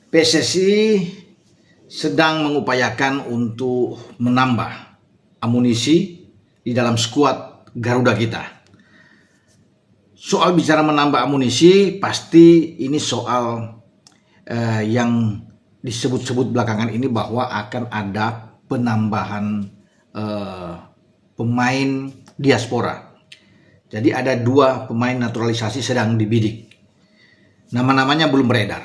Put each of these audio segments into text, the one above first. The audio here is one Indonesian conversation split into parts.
PSSI sedang mengupayakan untuk menambah amunisi di dalam skuad Garuda kita. Soal bicara menambah amunisi, pasti ini soal yang disebut-sebut belakangan ini bahwa akan ada penambahan pemain diaspora. Jadi ada 2 pemain naturalisasi sedang dibidik. Nama-namanya belum beredar.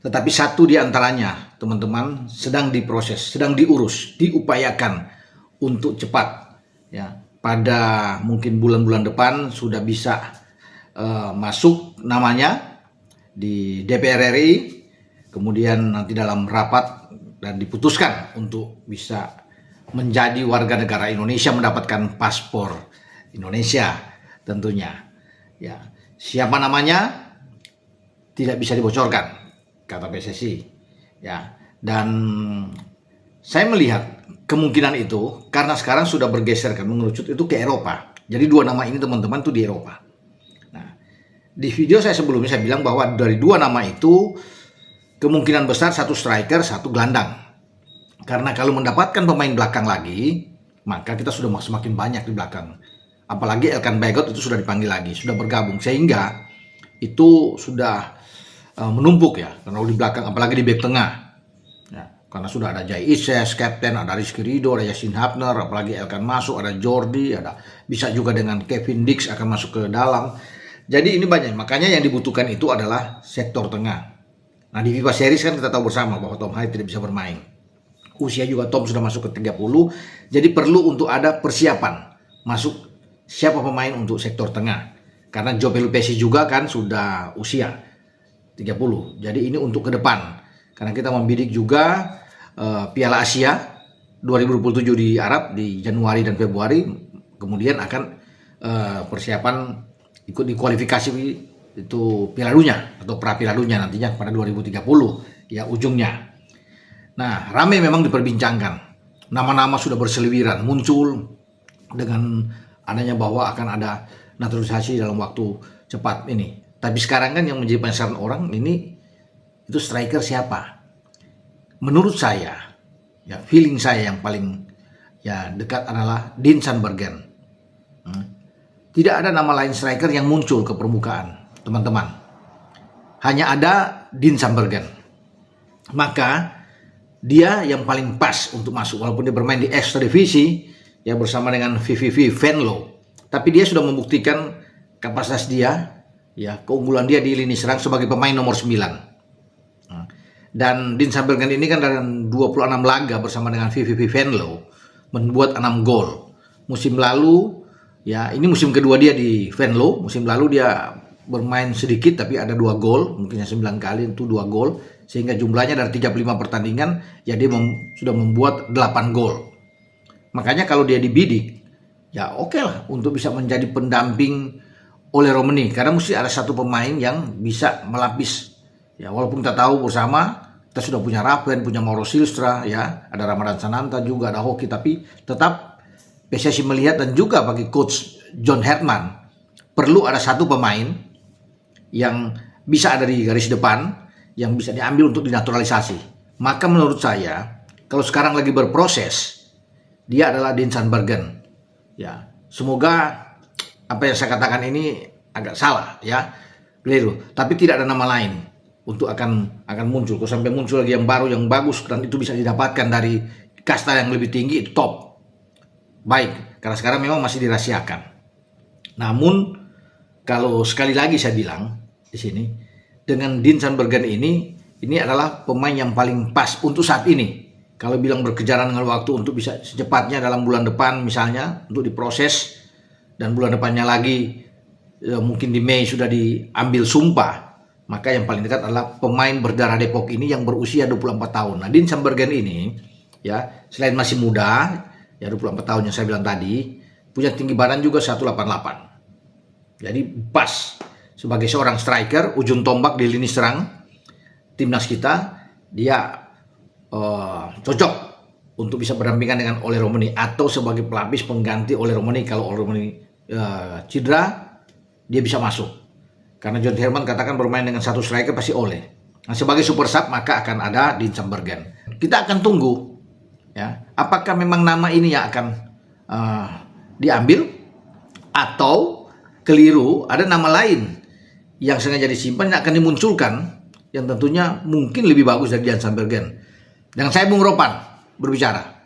Tetapi satu di antaranya, teman-teman, sedang diproses, sedang diurus, diupayakan untuk cepat. Ya, pada mungkin bulan-bulan depan sudah bisa masuk namanya di DPR RI, kemudian nanti dalam rapat dan diputuskan untuk bisa menjadi warga negara Indonesia, mendapatkan paspor Indonesia tentunya. Ya, siapa namanya tidak bisa dibocorkan, kata PSSI. Ya, dan saya melihat kemungkinan itu karena sekarang sudah bergeser kan mengerucut itu ke Eropa. Jadi 2 nama ini teman-teman tuh di Eropa. Nah, di video saya sebelumnya saya bilang bahwa dari 2 nama itu kemungkinan besar 1 striker, 1 gelandang. Karena kalau mendapatkan pemain belakang lagi, maka kita sudah semakin banyak di belakang. Apalagi Elkan Bagot itu sudah dipanggil lagi, sudah bergabung, sehingga itu sudah menumpuk ya. Karena di belakang, apalagi di bek tengah, ya, karena sudah ada Jai Ises, Kapten, ada Rizky Ridho, ada Yasin Hapner, apalagi Elkan masuk, ada Jordi, ada bisa juga dengan Kevin Dix akan masuk ke dalam. Jadi ini banyak, makanya yang dibutuhkan itu adalah sektor tengah. Nah, di FIFA Series kan kita tahu bersama bahwa Tom Haid tidak bisa bermain. Usia juga Tom sudah masuk ke 30, jadi perlu untuk ada persiapan masuk siapa pemain untuk sektor tengah. Karena Joe Pelupesi juga kan sudah usia 30. Jadi ini untuk ke depan. Karena kita membidik juga Piala Asia 2027 di Arab di Januari dan Februari. Kemudian akan persiapan ikut di kualifikasi itu Piala Dunia atau pra Piala Dunia nantinya pada 2030 ya ujungnya. Nah, ramai memang diperbincangkan. Nama-nama sudah berseliweran muncul dengan adanya bahwa akan ada naturalisasi dalam waktu cepat ini. Tapi sekarang kan yang menjadi penasaran orang ini itu striker siapa? Menurut saya, ya feeling saya yang paling ya dekat adalah Dean Sandbergen. Tidak ada nama lain striker yang muncul ke permukaan, teman-teman. Hanya ada Dean Sandbergen. Maka dia yang paling pas untuk masuk, walaupun dia bermain di extra divisi ya bersama dengan VVV Venlo, tapi dia sudah membuktikan kapasitas dia, ya keunggulan dia di lini serang sebagai pemain nomor 9. Dan Dean Sandbergen ini kan dalam 26 laga bersama dengan VVV Venlo membuat 6 gol. Musim lalu ya ini musim kedua dia di Venlo, musim lalu dia bermain sedikit tapi ada 2 gol, mungkinnya 9 kali itu 2 gol, sehingga jumlahnya dari 35 pertandingan ya dia sudah membuat 8 gol. Makanya kalau dia dibidik ya oke lah untuk bisa menjadi pendamping oleh Romani, karena mesti ada satu pemain yang bisa melapis ya, walaupun kita tahu bersama kita sudah punya Raven, punya Mauro Silstra ya, ada Ramadan Sananta juga, ada Hoki, tapi tetap PSSI melihat dan juga bagi coach John Hetman perlu ada satu pemain yang bisa ada di garis depan yang bisa diambil untuk dinaturalisasi. Maka menurut saya kalau sekarang lagi berproses dia adalah Dean Sandbergen. Ya, semoga apa yang saya katakan ini agak salah ya, keliru. Tapi tidak ada nama lain untuk akan muncul. Kalau sampai muncul lagi yang baru yang bagus dan itu bisa didapatkan dari kasta yang lebih tinggi, itu top. Baik, karena sekarang memang masih dirahasiakan. Namun kalau sekali lagi saya bilang di sini dengan Dean Sandbergen ini adalah pemain yang paling pas untuk saat ini. Kalau bilang berkejaran dengan waktu untuk bisa secepatnya dalam bulan depan misalnya untuk diproses, dan bulan depannya lagi mungkin di Mei sudah diambil sumpah, maka yang paling dekat adalah pemain berdarah Depok ini yang berusia 24 tahun. Nah, Dean Sandbergen ini ya selain masih muda ya 24 tahun yang saya bilang tadi, punya tinggi badan juga 188. Jadi pas sebagai seorang striker ujung tombak di lini serang timnas kita, dia cocok untuk bisa berdampingan dengan Ole Romani atau sebagai pelapis pengganti Ole Romani. Kalau Ole Romani cedera, dia bisa masuk. Karena John Herman katakan bermain dengan satu striker pasti Ole. Nah, sebagai super sub maka akan ada Dean Sambergen. Kita akan tunggu ya, apakah memang nama ini yang akan diambil atau keliru ada nama lain yang sengaja disimpan yang akan dimunculkan yang tentunya mungkin lebih bagus dari Dean Sambergen. Dan saya Bung Ropan berbicara.